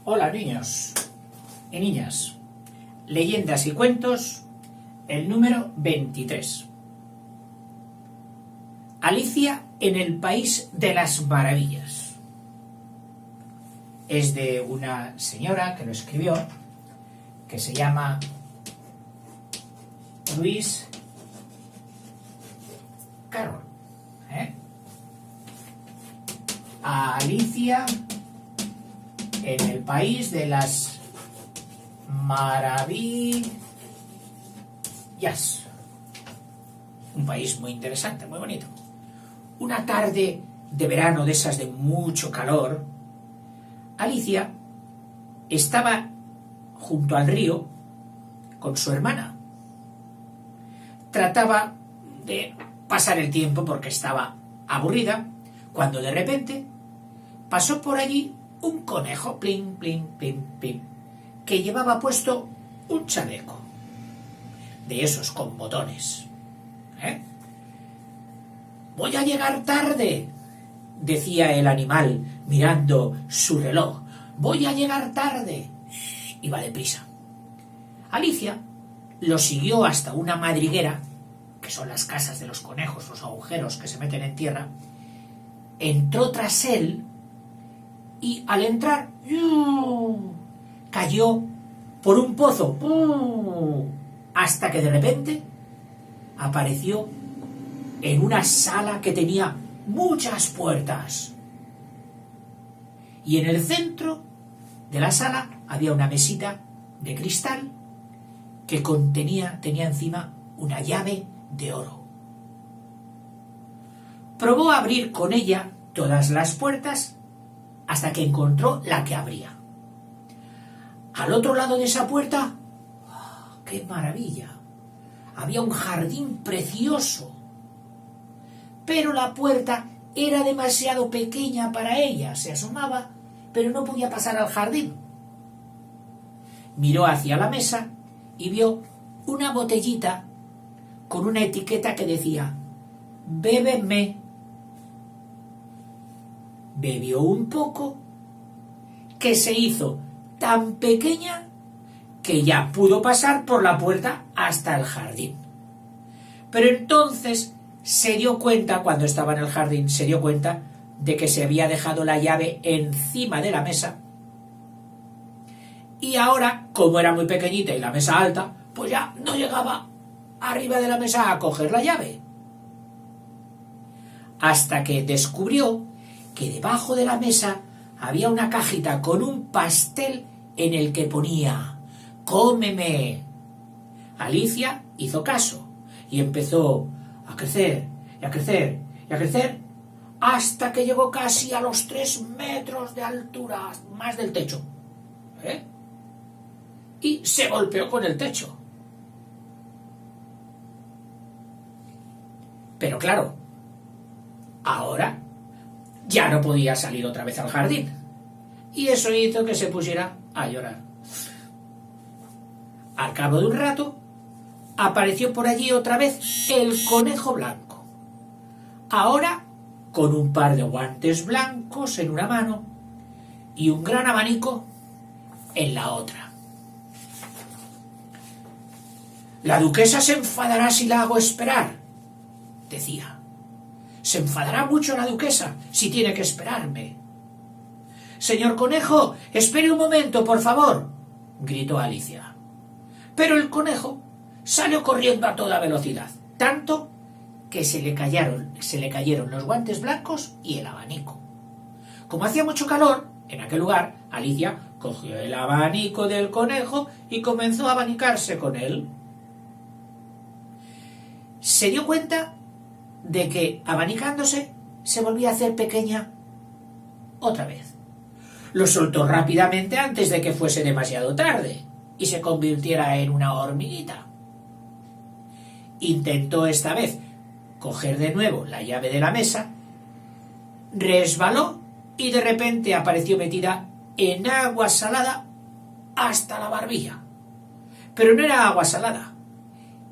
Hola niños y niñas, leyendas y cuentos, el número 23. Alicia en el País de las Maravillas. Es de una señora que lo escribió, que se llama Lewis Carroll. Alicia en el País de las Maravillas. Un país muy interesante, muy bonito. Una tarde de verano de esas de mucho calor, Alicia estaba junto al río con su hermana. Trataba de pasar el tiempo porque estaba aburrida, cuando de repente pasó por allí un conejo, plin, plin, plin, plin, que llevaba puesto un chaleco, de esos con botones. «Voy a llegar tarde», decía el animal mirando su reloj. «Voy a llegar tarde». Iba deprisa. Alicia lo siguió hasta una madriguera, que son las casas de los conejos, los agujeros que se meten en tierra. Entró tras él y al entrar cayó por un pozo hasta que de repente apareció en una sala que tenía muchas puertas, y en el centro de la sala había una mesita de cristal que tenía encima una llave de oro. Probó a abrir con ella todas las puertas hasta que encontró la que abría. Al otro lado de esa puerta, ¡qué maravilla!, había un jardín precioso, pero la puerta era demasiado pequeña para ella. Se asomaba, pero no podía pasar al jardín. Miró hacia la mesa y vio una botellita con una etiqueta que decía «Bébeme». Bebió un poco, que se hizo tan pequeña que ya pudo pasar por la puerta hasta el jardín. Pero entonces se dio cuenta, cuando estaba en el jardín, se dio cuenta de que se había dejado la llave encima de la mesa, y ahora, como era muy pequeñita y la mesa alta, pues ya no llegaba arriba de la mesa a coger la llave. Hasta que descubrió que debajo de la mesa había una cajita con un pastel en el que ponía «Cómeme». Alicia hizo caso y empezó a crecer y a crecer y a crecer hasta que llegó casi a los 3 metros de altura, más del techo. Y se golpeó con el techo. Pero claro, ahora ya no podía salir otra vez al jardín, y eso hizo que se pusiera a llorar. Al cabo de un rato apareció por allí otra vez el conejo blanco, ahora con un par de guantes blancos en una mano y un gran abanico en la otra. «La duquesa se enfadará si la hago esperar», decía. «Se enfadará mucho la duquesa si tiene que esperarme». «Señor conejo, espere un momento, por favor», gritó Alicia. Pero el conejo salió corriendo a toda velocidad, tanto que se le cayeron los guantes blancos y el abanico. Como hacía mucho calor en aquel lugar, Alicia cogió el abanico del conejo y comenzó a abanicarse con él. Se dio cuenta de que, abanicándose, se volvía a hacer pequeña otra vez. Lo soltó rápidamente antes de que fuese demasiado tarde y se convirtiera en una hormiguita. Intentó esta vez coger de nuevo la llave de la mesa, resbaló y de repente apareció metida en agua salada hasta la barbilla. Pero no era agua salada,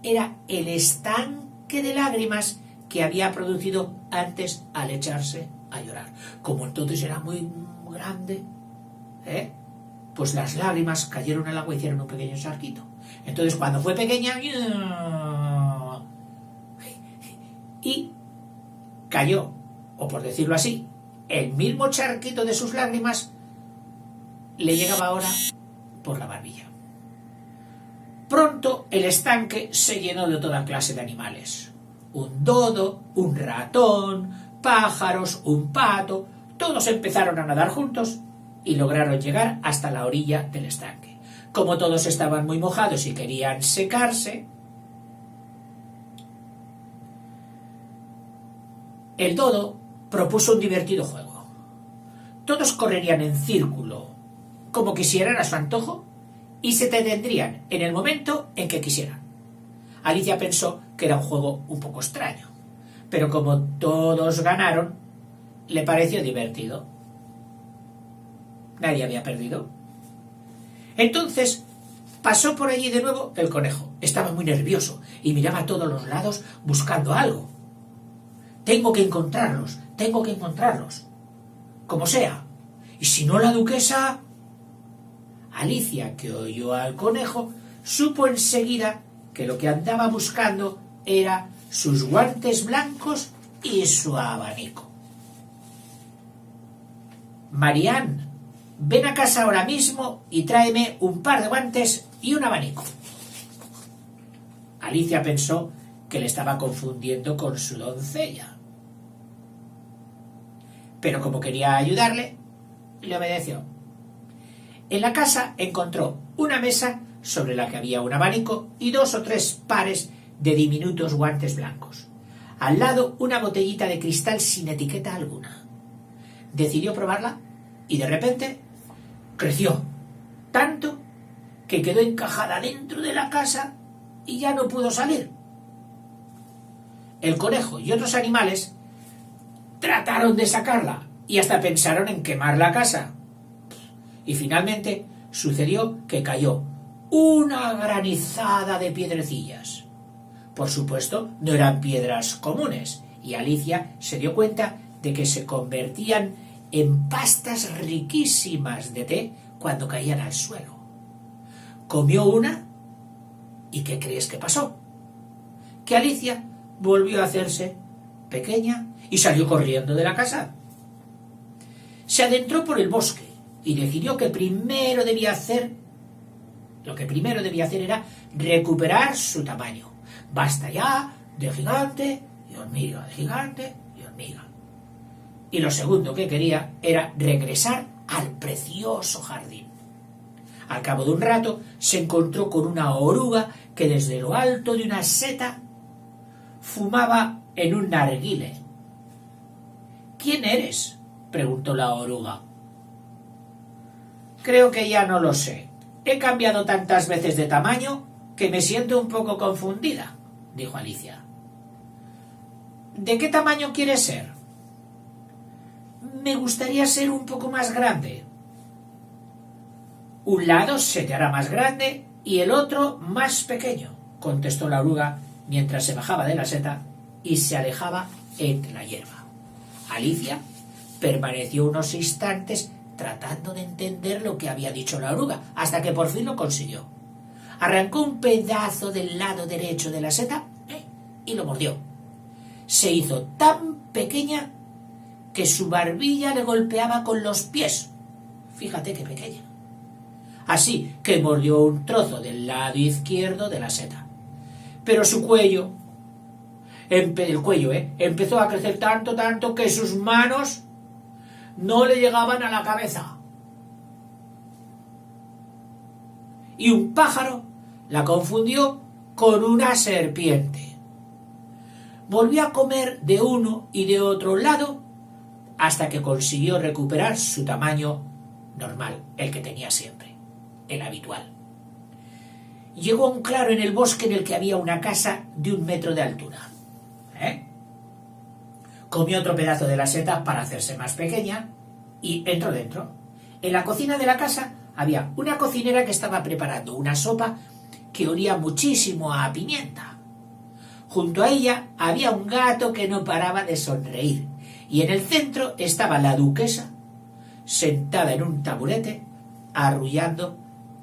era el estanque de lágrimas que había producido antes al echarse a llorar. Como entonces era muy grande, pues las lágrimas cayeron al agua y hicieron un pequeño charquito. Entonces, cuando fue pequeña, y cayó, o por decirlo así, el mismo charquito de sus lágrimas le llegaba ahora por la barbilla. Pronto el estanque se llenó de toda clase de animales. Un dodo, un ratón, pájaros, un pato, todos empezaron a nadar juntos y lograron llegar hasta la orilla del estanque. Como todos estaban muy mojados y querían secarse, el dodo propuso un divertido juego. Todos correrían en círculo, como quisieran a su antojo, y se detendrían en el momento en que quisieran. Alicia pensó que era un juego un poco extraño, pero como todos ganaron, le pareció divertido. Nadie había perdido. Entonces pasó por allí de nuevo el conejo. Estaba muy nervioso y miraba a todos los lados buscando algo. Tengo que encontrarlos, como sea. Y si no, la duquesa... Alicia, que oyó al conejo, supo enseguida que lo que andaba buscando era sus guantes blancos y su abanico. Marianne, ven a casa ahora mismo y tráeme un par de guantes y un abanico. Alicia pensó que le estaba confundiendo con su doncella, pero como quería ayudarle, le obedeció. En la casa encontró una mesa sobre la que había un abanico y 2 o 3 pares de diminutos guantes blancos. Al lado una botellita de cristal sin etiqueta alguna. Decidió probarla y de repente creció tanto que quedó encajada dentro de la casa y ya no pudo salir. El conejo y otros animales trataron de sacarla y hasta pensaron en quemar la casa. Y finalmente sucedió que cayó una granizada de piedrecillas. Por supuesto, no eran piedras comunes, y Alicia se dio cuenta de que se convertían en pastas riquísimas de té cuando caían al suelo. Comió una, ¿y qué crees que pasó? Que Alicia volvió a hacerse pequeña y salió corriendo de la casa. Se adentró por el bosque y decidió que lo que primero debía hacer era recuperar su tamaño. Basta ya de gigante y hormiga, de gigante y hormiga. Y lo segundo que quería era regresar al precioso jardín. Al cabo de un rato se encontró con una oruga que desde lo alto de una seta fumaba en un narguile. ¿Quién eres?, preguntó la oruga. Creo que ya no lo sé. He cambiado tantas veces de tamaño que me siento un poco confundida, dijo Alicia. ¿De qué tamaño quieres ser? Me gustaría ser un poco más grande. Un lado se te hará más grande y el otro más pequeño, contestó la oruga mientras se bajaba de la seta y se alejaba entre la hierba. Alicia permaneció unos instantes tratando de entender lo que había dicho la oruga, hasta que por fin lo consiguió. Arrancó un pedazo del lado derecho de la seta y lo mordió. Se hizo tan pequeña que su barbilla le golpeaba con los pies. Fíjate qué pequeña. Así que mordió un trozo del lado izquierdo de la seta. Pero su cuello, empezó a crecer tanto que sus manos no le llegaban a la cabeza. Y un pájaro la confundió con una serpiente. Volvió a comer de uno y de otro lado hasta que consiguió recuperar su tamaño normal, el que tenía siempre, el habitual. Llegó a un claro en el bosque en el que había una casa de 1 metro de altura. Comió otro pedazo de la seta para hacerse más pequeña y entró dentro. En la cocina de la casa había una cocinera que estaba preparando una sopa que olía muchísimo a pimienta. Junto a ella había un gato que no paraba de sonreír y en el centro estaba la duquesa sentada en un taburete arrullando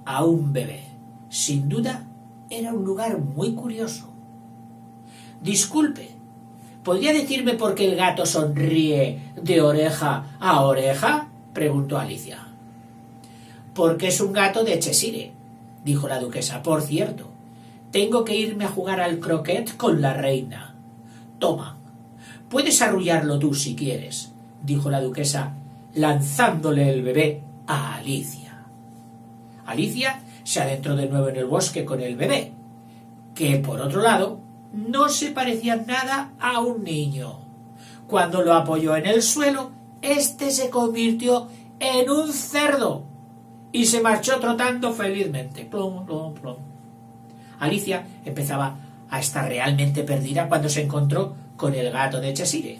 a un bebé. Sin duda, era un lugar muy curioso. Disculpe, ¿podría decirme por qué el gato sonríe de oreja a oreja?, preguntó Alicia. Porque es un gato de Cheshire, dijo la duquesa. Por cierto, tengo que irme a jugar al croquet con la reina. Toma, puedes arrullarlo tú si quieres, dijo la duquesa, lanzándole el bebé a Alicia. Alicia se adentró de nuevo en el bosque con el bebé, que por otro lado no se parecía nada a un niño. Cuando lo apoyó en el suelo, éste se convirtió en un cerdo y se marchó trotando felizmente. Plum, plum, plum. Alicia empezaba a estar realmente perdida cuando se encontró con el gato de Cheshire.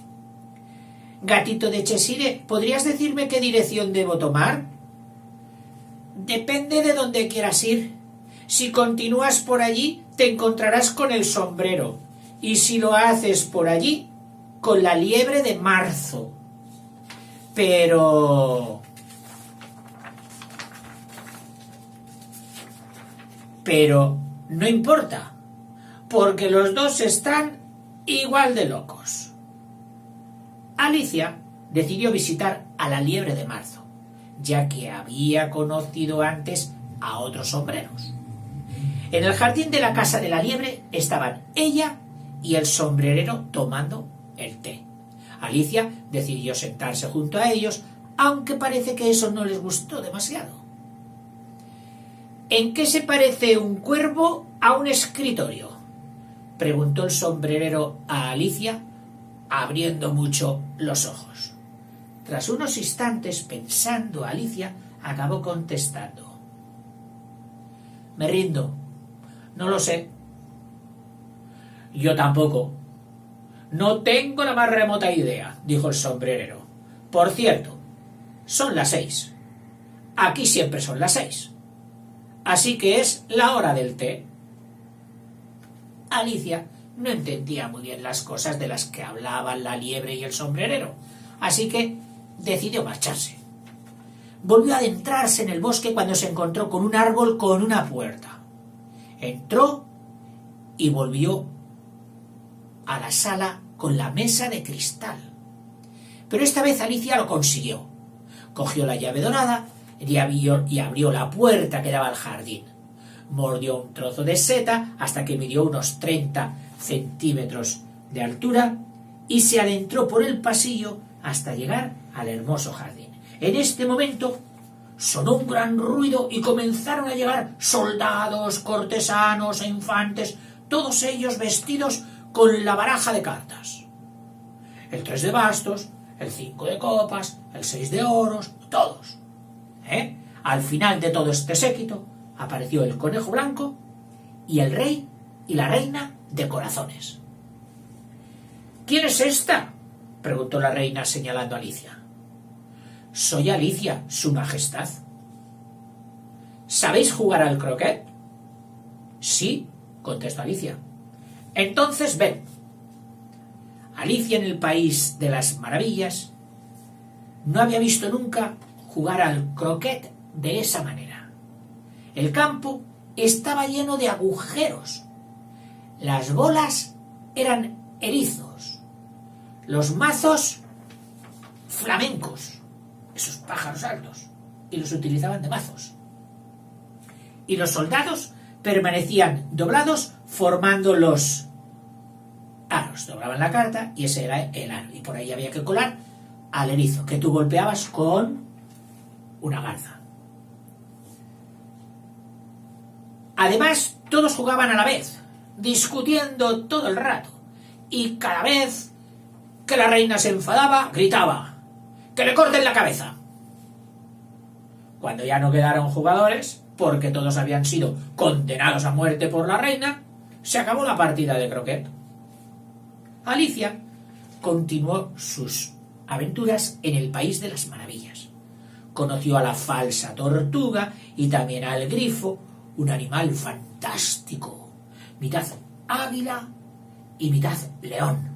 Gatito de Cheshire, ¿podrías decirme qué dirección debo tomar? Depende de dónde quieras ir. Si continúas por allí, te encontrarás con el sombrero, y si lo haces por allí, con la liebre de marzo. Pero no importa, porque los dos están igual de locos. Alicia decidió visitar a la liebre de marzo, ya que había conocido antes a otros sombreros. En el jardín de la casa de la liebre estaban ella y el sombrerero tomando el té. Alicia decidió sentarse junto a ellos, aunque parece que eso no les gustó demasiado. ¿En qué se parece un cuervo a un escritorio?, preguntó el sombrerero a Alicia, abriendo mucho los ojos. Tras unos instantes pensando, Alicia acabó contestando: me rindo, no lo sé. Yo tampoco. No tengo la más remota idea, dijo el sombrerero. Por cierto, son las 6. Aquí siempre son las 6. Así que es la hora del té. Alicia no entendía muy bien las cosas de las que hablaban la liebre y el sombrerero, así que decidió marcharse. Volvió a adentrarse en el bosque cuando se encontró con un árbol con una puerta. Entró y volvió a la sala con la mesa de cristal. Pero esta vez Alicia lo consiguió. Cogió la llave dorada y abrió la puerta que daba al jardín. Mordió un trozo de seta hasta que midió unos 30 centímetros de altura y se adentró por el pasillo hasta llegar al hermoso jardín. En este momento sonó un gran ruido y comenzaron a llegar soldados, cortesanos e infantes, todos ellos vestidos con la baraja de cartas. El 3 de bastos, el 5 de copas, el 6 de oros, todos. Al final de todo este séquito apareció el conejo blanco y el rey y la reina de corazones. ¿Quién es esta?, preguntó la reina señalando a Alicia. Soy Alicia, su majestad. ¿Sabéis jugar al croquet? Sí, contestó Alicia. Entonces ven. Alicia, en el país de las maravillas, no había visto nunca jugar al croquet de esa manera. El campo estaba lleno de agujeros. Las bolas eran erizos. Los mazos, flamencos, esos pájaros altos, y los utilizaban de mazos. Y los soldados permanecían doblados formando los aros. Doblaban la carta y ese era el aro. Y por ahí había que colar al erizo, que tú golpeabas con una garza. Además, todos jugaban a la vez, discutiendo todo el rato. Y cada vez que la reina se enfadaba, gritaba: ¡que le corten la cabeza! Cuando ya no quedaron jugadores, porque todos habían sido condenados a muerte por la reina, se acabó la partida de croquet. Alicia continuó sus aventuras en el país de las maravillas. Conoció a la falsa tortuga y también al grifo, un animal fantástico, mitad águila y mitad león.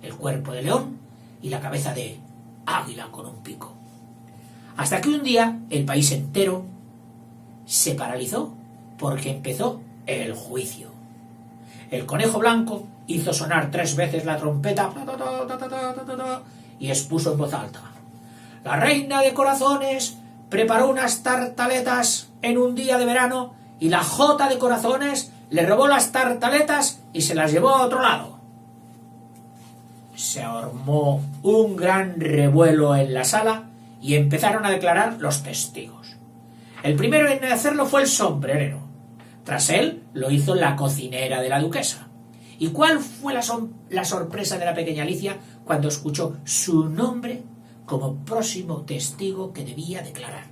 El cuerpo de león y la cabeza de águila con un pico. Hasta que un día el país entero se paralizó porque empezó el juicio. El conejo blanco hizo sonar 3 veces la trompeta y expuso en voz alta: la reina de corazones preparó unas tartaletas en un día de verano y la jota de corazones le robó las tartaletas y se las llevó a otro lado. Se armó un gran revuelo en la sala y empezaron a declarar los testigos. El primero en hacerlo fue el sombrerero. Tras él lo hizo la cocinera de la duquesa. ¿Y cuál fue la sorpresa de la pequeña Alicia cuando escuchó su nombre como próximo testigo que debía declarar?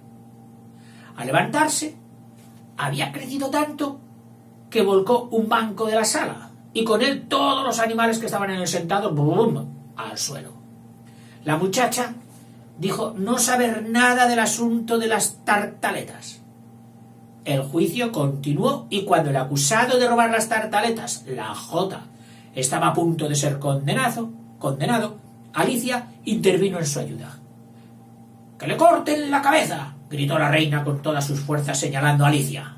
Al levantarse, había crecido tanto que volcó un banco de la sala y con él todos los animales que estaban en el sentado ¡bum!, al suelo. La muchacha dijo no saber nada del asunto de las tartaletas. El juicio continuó y cuando el acusado de robar las tartaletas, la jota, estaba a punto de ser condenado, Alicia intervino en su ayuda. ¡Que le corten la cabeza!, gritó la reina con todas sus fuerzas señalando a Alicia.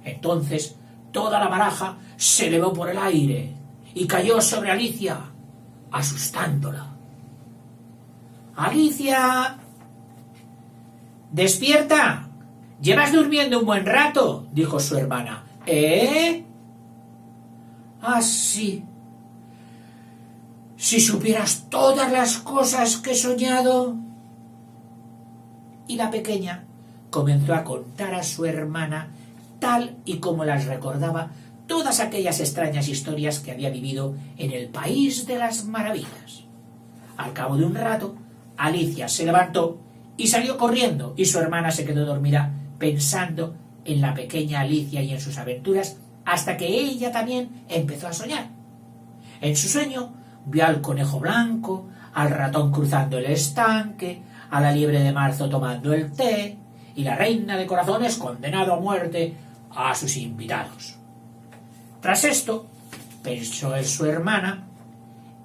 Entonces toda la baraja se elevó por el aire y cayó sobre Alicia, asustándola. ¡Alicia! ¡Despierta! Llevas durmiendo un buen rato, dijo su hermana. ¿Eh? Ah, sí. Si supieras todas las cosas que he soñado. Y la pequeña comenzó a contar a su hermana, tal y como las recordaba, todas aquellas extrañas historias que había vivido en el país de las maravillas. Al cabo de un rato, Alicia se levantó y salió corriendo, y su hermana se quedó dormida pensando en la pequeña Alicia y en sus aventuras, hasta que ella también empezó a soñar. En su sueño vio al conejo blanco, al ratón cruzando el estanque, a la liebre de marzo tomando el té, y la reina de corazones condenado a muerte a sus invitados. Tras esto, pensó en su hermana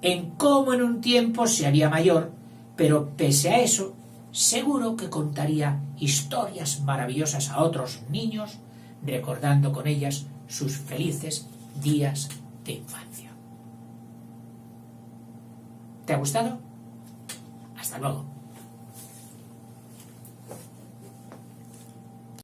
en cómo en un tiempo se haría mayor, pero pese a eso, seguro que contaría historias maravillosas a otros niños, recordando con ellas sus felices días de infancia. ¿Te ha gustado? Hasta luego.